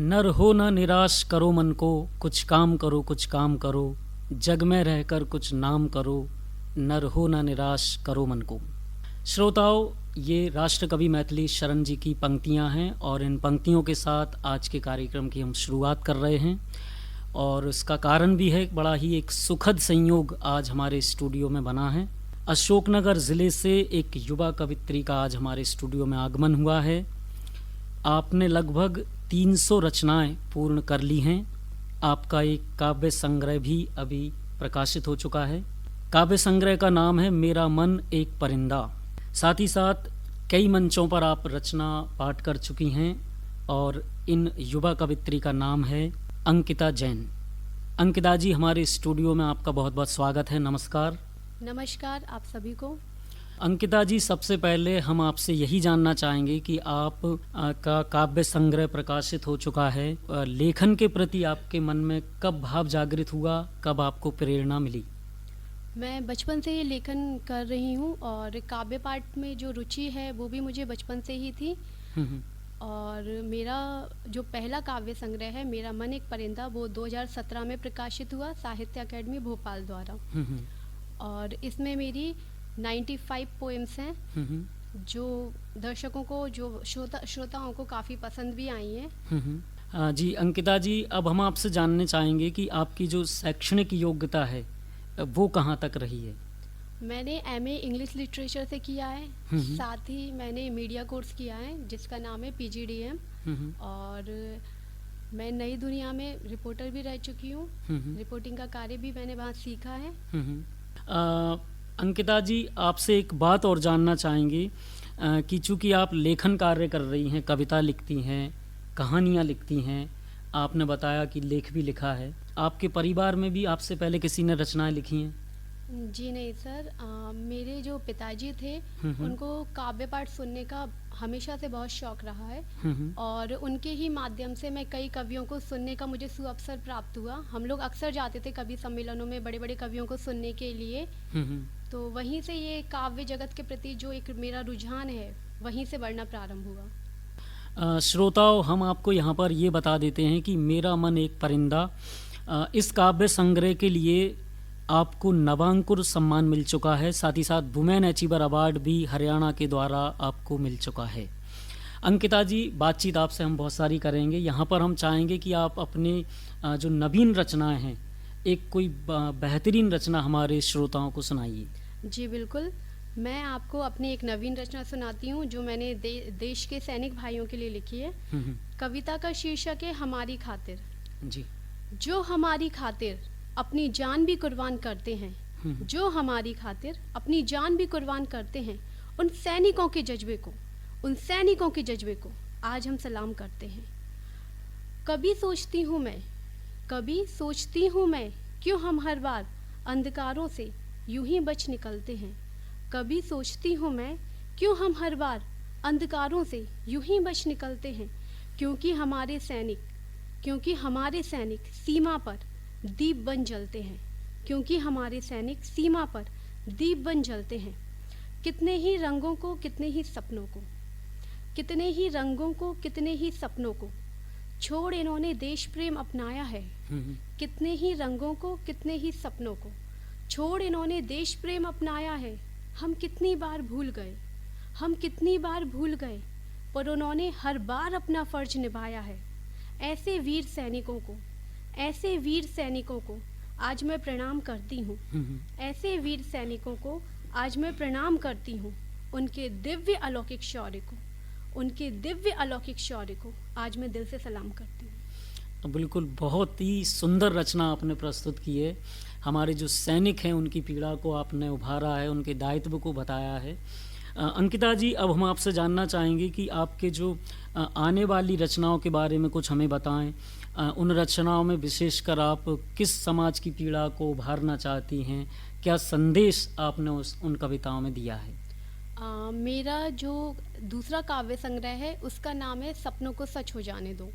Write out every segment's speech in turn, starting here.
नर हो न निराश करो मन को, कुछ काम करो कुछ काम करो, जग में रहकर कुछ नाम करो, नर हो न निराश करो मन को। श्रोताओं, ये राष्ट्रकवि मैथिली शरण जी की पंक्तियां हैं और इन पंक्तियों के साथ आज के कार्यक्रम की हम शुरुआत कर रहे हैं। और इसका कारण भी है, बड़ा ही एक सुखद संयोग आज हमारे स्टूडियो में बना है। अशोकनगर ज़िले से एक युवा कवित्री का आज हमारे स्टूडियो में आगमन हुआ है। आपने लगभग 300 रचनाएं पूर्ण कर ली हैं। आपका एक काव्य संग्रह भी अभी प्रकाशित हो चुका है। काव्य संग्रह का नाम है मेरा मन एक परिंदा। साथ ही साथ कई मंचों पर आप रचना पाठ कर चुकी हैं और इन युवा कवित्री का नाम है अंकिता जैन। अंकिता जी, हमारे स्टूडियो में आपका बहुत बहुत स्वागत है। नमस्कार। नमस्कार आप सभी को। अंकिता जी, सबसे पहले हम आपसे यही जानना चाहेंगे कि आप का काव्य संग्रह प्रकाशित हो चुका है। लेखन के प्रति आपके मन में कब भाव जागृत हुआ, कब आपको प्रेरणा मिली? मैं बचपन से ही लेखन कर रही हूँ और काव्य पाठ में जो रुचि है वो भी मुझे बचपन से ही थी। और मेरा जो पहला काव्य संग्रह है मेरा मन एक परिंदा, वो 2017 में प्रकाशित हुआ साहित्य अकेडमी भोपाल द्वारा। और इसमें मेरी 95 पोएम्स हैं जो दर्शकों को, जो श्रोताओं को काफ़ी पसंद भी आई हैं। जी अंकिता जी, अब हम आपसे जानने चाहेंगे कि आपकी जो शैक्षणिक योग्यता है वो कहाँ तक रही है? मैंने एमए इंग्लिश लिटरेचर से किया है, साथ ही मैंने मीडिया कोर्स किया है जिसका नाम है पीजीडीएम। और मैं नई दुनिया में रिपोर्टर भी रह चुकी हूँ। रिपोर्टिंग का कार्य भी मैंने वहाँ सीखा है। अंकिता जी, आपसे एक बात और जानना चाहेंगे कि चूँकि आप लेखन कार्य कर रही हैं, कविता लिखती हैं, कहानियाँ लिखती हैं, आपने बताया कि लेख भी लिखा है, आपके परिवार में भी आपसे पहले किसी ने रचनाएं लिखी हैं? जी नहीं सर, मेरे जो पिताजी थे उनको काव्य पाठ सुनने का हमेशा से बहुत शौक रहा है और उनके ही माध्यम से मैं कई कवियों को सुनने का मुझे सुअवसर प्राप्त हुआ। हम लोग अक्सर जाते थे कवि सम्मेलनों में बड़े बड़े कवियों को सुनने के लिए। तो वहीं से ये काव्य जगत के प्रति जो एक मेरा रुझान है वहीं से बढ़ना प्रारंभ हुआ। श्रोताओं, हम आपको यहाँ पर ये बता देते हैं कि मेरा मन एक परिंदा, इस काव्य संग्रह के लिए आपको नवांकुर सम्मान मिल चुका है। साथ ही साथ वुमेन अचीवर अवार्ड भी हरियाणा के द्वारा आपको मिल चुका है। अंकिता जी, बातचीत आपसे हम बहुत सारी करेंगे। यहाँ पर हम चाहेंगे कि आप अपने जो नवीन रचनाएं हैं, एक कोई बेहतरीन रचना हमारे श्रोताओं को सुनाइए। जी बिल्कुल, मैं आपको अपनी एक नवीन रचना सुनाती हूँ जो मैंने देश के सैनिक भाइयों के लिए लिखी है। कविता का शीर्षक है हमारी खातिर। जी। जो हमारी खातिर अपनी जान भी कुर्बान करते हैं, जो हमारी खातिर अपनी जान भी कुर्बान करते हैं, उन सैनिकों के जज्बे को, उन सैनिकों के जज्बे को आज हम सलाम करते हैं। कभी सोचती हूँ मैं, कभी सोचती हूँ मैं, क्यों हम हर बार अंधकारों से यूं ही बच निकलते हैं। कभी सोचती हूँ मैं, क्यों हम हर बार अंधकारों से यूं ही बच निकलते हैं। क्योंकि हमारे सैनिक सीमा पर दीप बन जलते हैं। क्योंकि हमारे सैनिक सीमा पर दीप बन जलते हैं। कितने ही रंगों को, कितने ही सपनों को, कितने ही रंगों को, कितने ही सपनों को छोड़ इन्होंने देश प्रेम अपनाया है। कितने ही रंगों को, कितने ही सपनों को छोड़ इन्होंने देश प्रेम अपनाया है। हम कितनी बार भूल गए, हम कितनी बार भूल गए, पर उन्होंने हर बार अपना फर्ज निभाया है। ऐसे वीर सैनिकों को, ऐसे वीर सैनिकों को आज मैं प्रणाम करती हूँ। ऐसे वीर सैनिकों को आज मैं प्रणाम करती हूँ। उनके दिव्य अलौकिक शौर्य को, उनके दिव्य अलौकिक शौर्य को आज मैं दिल से सलाम करती हूँ। बिल्कुल, बहुत ही सुंदर रचना आपने प्रस्तुत की है। हमारे जो सैनिक हैं उनकी पीड़ा को आपने उभारा है, उनके दायित्व को बताया है। अंकिता जी, अब हम आपसे जानना चाहेंगे कि आपके जो आने वाली रचनाओं के बारे में कुछ हमें बताएं। उन रचनाओं में विशेषकर आप किस समाज की पीड़ा को उभारना चाहती हैं? क्या संदेश आपने उन कविताओं में दिया है? मेरा जो दूसरा काव्य संग्रह है उसका नाम है सपनों को सच हो जाने दो,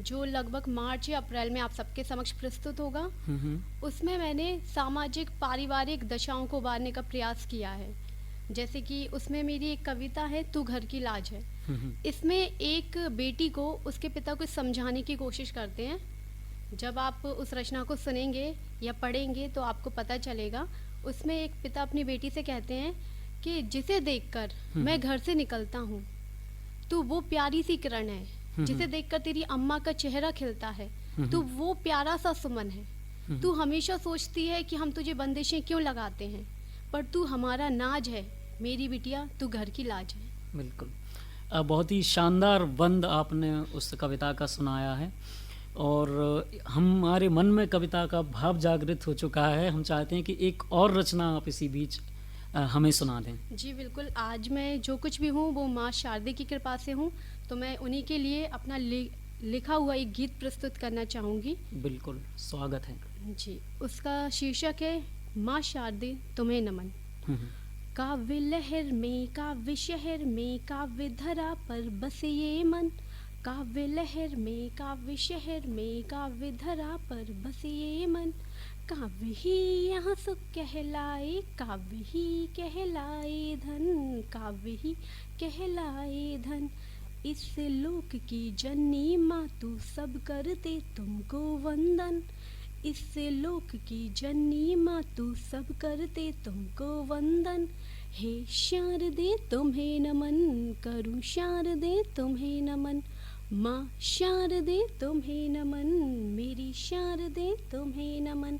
जो लगभग मार्च या अप्रैल में आप सबके समक्ष प्रस्तुत होगा। उसमें मैंने सामाजिक पारिवारिक दशाओं को उबारने का प्रयास किया है। जैसे कि उसमें मेरी एक कविता है, तू घर की लाज है। हम्म, इसमें एक बेटी को उसके पिता को समझाने की कोशिश करते हैं। जब आप उस रचना को सुनेंगे या पढ़ेंगे तो आपको पता चलेगा। उसमें एक पिता अपनी बेटी से कहते हैं कि जिसे देखकर मैं घर से निकलता हूँ, तू वो प्यारी सी किरण है। जिसे देखकर तेरी अम्मा का चेहरा खिलता है, तू वो प्यारा सा सुमन है। तू हमेशा सोचती है कि हम तुझे बंदिशें क्यों लगाते हैं, पर तू हमारा नाज है मेरी बिटिया, तू घर की लाज है। बिल्कुल। बहुत ही शानदार बंद आपने उस कविता का सुनाया है और हमारे मन में कविता का भाव जागृत हो चुका है। हम चाहते हैं कि एक और रचना आप इसी बीच हमें सुना दें। जी बिल्कुल। आज मैं जो कुछ भी हूँ वो माँ शारदे की कृपा से हूँ, तो मैं उन्हीं के लिए अपना लिखा हुआ एक गीत प्रस्तुत करना चाहूँगी। बिल्कुल, स्वागत है। जी, उसका शीर्षक है माँ शारदे तुम्हें नमन। काव्य लहर में, काव्य शहर में, काव्य धरा पर बसे ये मन। काव्य लहर में, काव्य शहर में, काव्य धरा पर बसे ये मन। काव्य ही यहाँ सुख कहलाए, काव्य ही कहलाए धन, काव्य ही कहलाए धन। इस लोक की जननी माँ तू सब करते तुमको वंदन। इस लोक की जननी माँ तू सब करते तुमको वंदन। हे शारदे तुम्हें नमन, करूँ शारदे तुम्हें नमन। माँ शारदे तुम्हें नमन, मेरी शारदे तुम्हें नमन।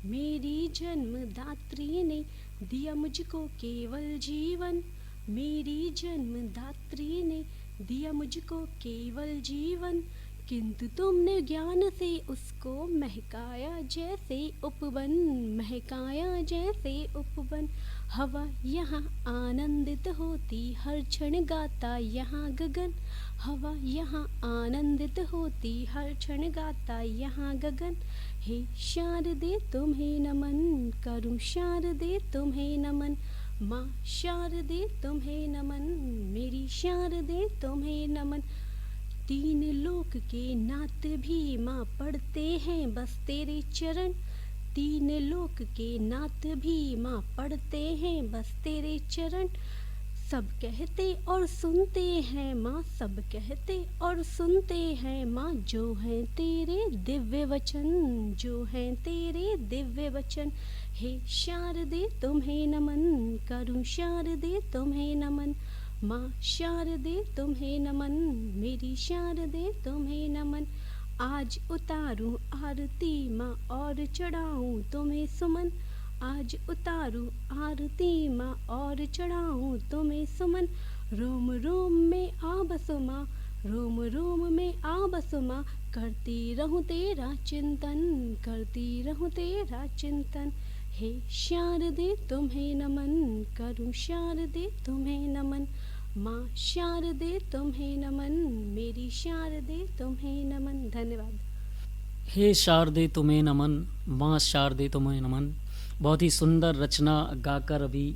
मेरी जन्मदात्री ने दिया मुझको केवल जीवन। मेरी जन्मदात्री ने दिया मुझको केवल जीवन, किंतु तुमने ज्ञान से उसको महकाया जैसे उपवन, महकाया जैसे उपवन। हवा यहाँ आनंदित होती हर क्षण गाता यहाँ गगन। हवा यहाँ आनंदित होती हर क्षण गाता यहाँ गगन। हे शारदे तुम्हें नमन, करूँ शारदे तुम्हें नमन। माँ शारदे तुम्हें नमन, मेरी शारदे तुम्हें नमन। तीन लोक के नाथ भी माँ पढ़ते हैं बस तेरे चरण। तीन लोक के नाथ भी माँ पढ़ते हैं बस तेरे चरण। सब कहते और सुनते हैं माँ, सब कहते और सुनते हैं माँ, जो हैं तेरे दिव्य वचन, जो हैं तेरे दिव्य वचन। हे शारदे तुम्हें नमन, करूँ शारदे तुम्हें नमन। माँ शारदे तुम्हें नमन, मेरी शारदे तुम्हें नमन। आज उतारूं आरती माँ और चढ़ाऊं तुम्हें सुमन। आज उतारूं आरती माँ और चढ़ाऊं तुम्हें सुमन। रोम रोम में आ बसो माँ, रोम रोम में आ बसो माँ, करती रहूं तेरा चिंतन, करती रहूं तेरा चिंतन। हे शारदे तुम्हें नमन, करूँ शारदे तुम्हें नमन। माँ शारदे तुम्हें नमन, मेरी शारदे तुम्हें नमन। धन्यवाद। हे शारदे तुम्हें नमन, माँ शारदे तुम्हें नमन। बहुत ही सुंदर रचना गाकर अभी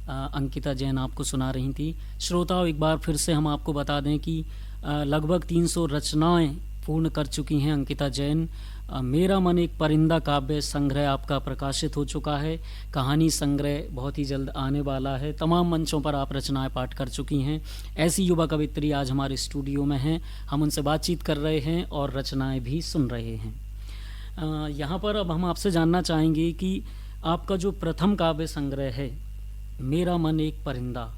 अंकिता जैन आपको सुना रही थी। श्रोताओं, एक बार फिर से हम आपको बता दें कि लगभग 300 रचनाएं पूर्ण कर चुकी हैं अंकिता जैन। मेरा मन एक परिंदा काव्य संग्रह आपका प्रकाशित हो चुका है। कहानी संग्रह बहुत ही जल्द आने वाला है। तमाम मंचों पर आप रचनाएं पाठ कर चुकी हैं। ऐसी युवा कवित्री आज हमारे स्टूडियो में हैं। हम उनसे बातचीत कर रहे हैं और रचनाएं भी सुन रहे हैं। यहाँ पर अब हम आपसे जानना चाहेंगे कि आपका जो प्रथम काव्य संग्रह है मेरा मन एक परिंदा,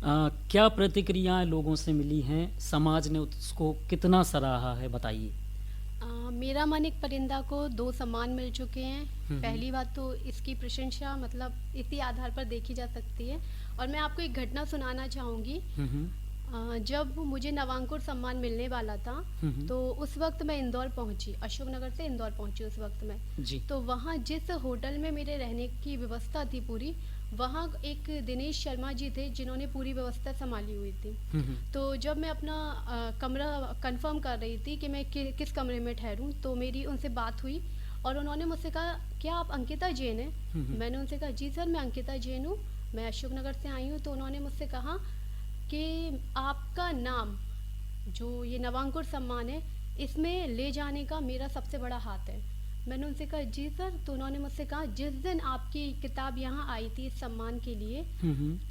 क्या प्रतिक्रियाएं लोगों से मिली हैं, समाज ने उसको कितना सराहा है, बताइए। मेरा मन एक परिंदा को 2 सम्मान मिल चुके हैं। पहली बात तो इसकी प्रशंसा मतलब इसी आधार पर देखी जा सकती है। और मैं आपको एक घटना सुनाना चाहूँगी। जब मुझे नवांकुर सम्मान मिलने वाला था तो उस वक्त मैं इंदौर पहुंची, अशोकनगर से इंदौर पहुंची उस वक्त मैं जी। तो वहाँ जिस होटल में मेरे रहने की व्यवस्था थी पूरी, वहाँ एक दिनेश शर्मा जी थे जिन्होंने पूरी व्यवस्था संभाली हुई थी। तो जब मैं अपना कमरा कंफर्म कर रही थी कि मैं किस कमरे में ठहरूं, तो मेरी उनसे बात हुई और उन्होंने मुझसे कहा, क्या आप अंकिता जैन हैं? मैंने उनसे कहा, जी सर मैं अंकिता जैन हूँ, मैं अशोकनगर से आई हूँ। तो उन्होंने मुझसे कहा कि आपका नाम जो ये नवांकुर सम्मान है, इसमें ले जाने का मेरा सबसे बड़ा हाथ है। मैंने उनसे कहा जी सर, तो उन्होंने मुझसे कहा जिस दिन आपकी किताब यहाँ आई थी इस सम्मान के लिए,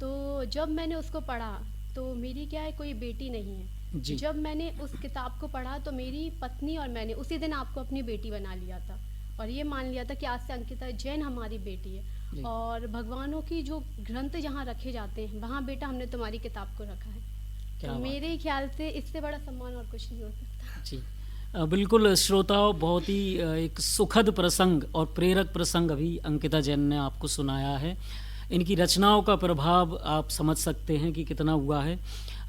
तो जब मैंने उसको पढ़ा तो मेरी क्या है, कोई बेटी नहीं है जी। जब मैंने उस किताब को पढ़ा तो मेरी पत्नी और मैंने उसी दिन आपको अपनी बेटी बना लिया था और ये मान लिया था कि आज से अंकिता जैन हमारी बेटी जी। है और भगवानों की जो ग्रंथ जहाँ रखे जाते हैं वहाँ बेटा हमने तुम्हारी किताब को रखा है। क्या तो बात मेरे ख्याल से इससे बड़ा सम्मान और कुछ नहीं हो सकता। जी। बिल्कुल श्रोताओं, बहुत ही एक सुखद प्रसंग और प्रेरक प्रसंग अभी अंकिता जैन ने आपको सुनाया है। इनकी रचनाओं का प्रभाव आप समझ सकते हैं कि कितना हुआ है।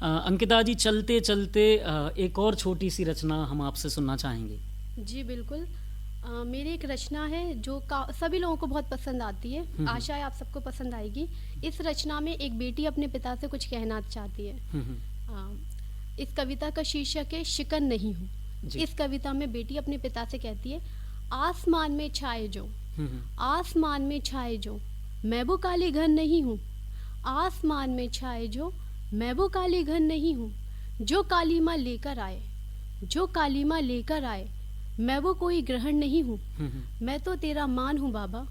अंकिता जी, चलते चलते एक और छोटी सी रचना हम आपसे सुनना चाहेंगे। जी बिल्कुल। मेरी एक रचना है जो सभी लोगों को बहुत पसंद आती है, आशा है आप सबको पसंद आएगी। इस रचना में एक बेटी अपने पिता से कुछ कहना चाहती है। इस कविता का शीर्षक है शिकन नहीं हूँ। इस कविता में बेटी अपने पिता से कहती है, आसमान में छाए जो, आसमान में छाए जो, मैं वो काली घन नहीं हूँ। आसमान में छाए जो, मैं वो काली घन नहीं हूँ। जो काली माँ लेकर आए, जो काली माँ लेकर आए, मैं वो कोई ग्रहण नहीं हूँ। मैं तो तेरा मान हूँ बाबा,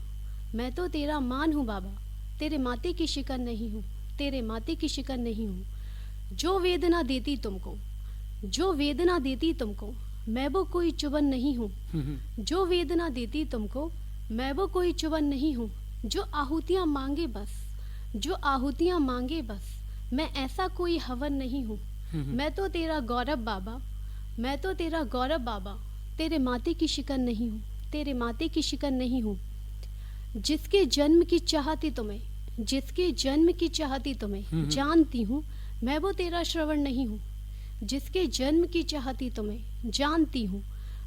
मैं तो तेरा मान हूँ बाबा, तेरे माते की शिकन नहीं हूँ, तेरे माते की शिकन नहीं हूँ। जो वेदना देती तुमको, जो वेदना देती तुमको, मैं वो कोई चुबन नहीं हूँ। जो वेदना देती तुमको, मैं वो कोई चुबन नहीं हूँ। जो आहुतियाँ मांगे बस, जो आहुतियाँ मांगे बस, मैं ऐसा कोई हवन नहीं हूँ। मैं तो तेरा गौरव बाबा, मैं तो तेरा गौरव बाबा, तेरे माते की शिकन नहीं हूँ, तेरे माते की शिकन नहीं हूँ। जिसके जन्म की चाहती तुम्हें, जिसके जन्म की चाहती तुम्हें, जानती हूँ मैं वो तेरा श्रवण नहीं हूँ। जिसके जन्म की चाहती तुम्हें, जानती हूँ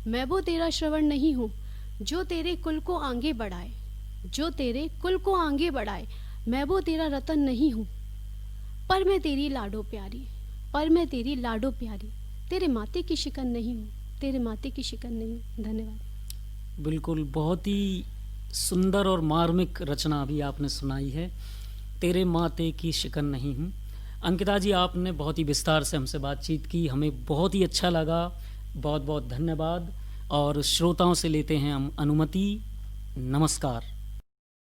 मैं वो तेरा श्रवण नहीं हूँ। जो तेरे कुल को आगे बढ़ाए, जो तेरे कुल को आगे बढ़ाए, मैं वो तेरा रतन नहीं हूँ। पर मैं तेरी लाडो प्यारी, पर मैं तेरी लाडो प्यारी, तेरे माते की शिकन नहीं हूँ, तेरे माते की शिकन नहीं हूँ। धन्यवाद। बिल्कुल, बहुत ही सुंदर और मार्मिक रचना अभी आपने सुनाई है, तेरे माते की शिकन नहीं हूँ। अंकिता जी, आपने बहुत ही विस्तार से हमसे बातचीत की, हमें बहुत ही अच्छा लगा। बहुत बहुत धन्यवाद। और श्रोताओं से लेते हैं हम अनुमति। नमस्कार।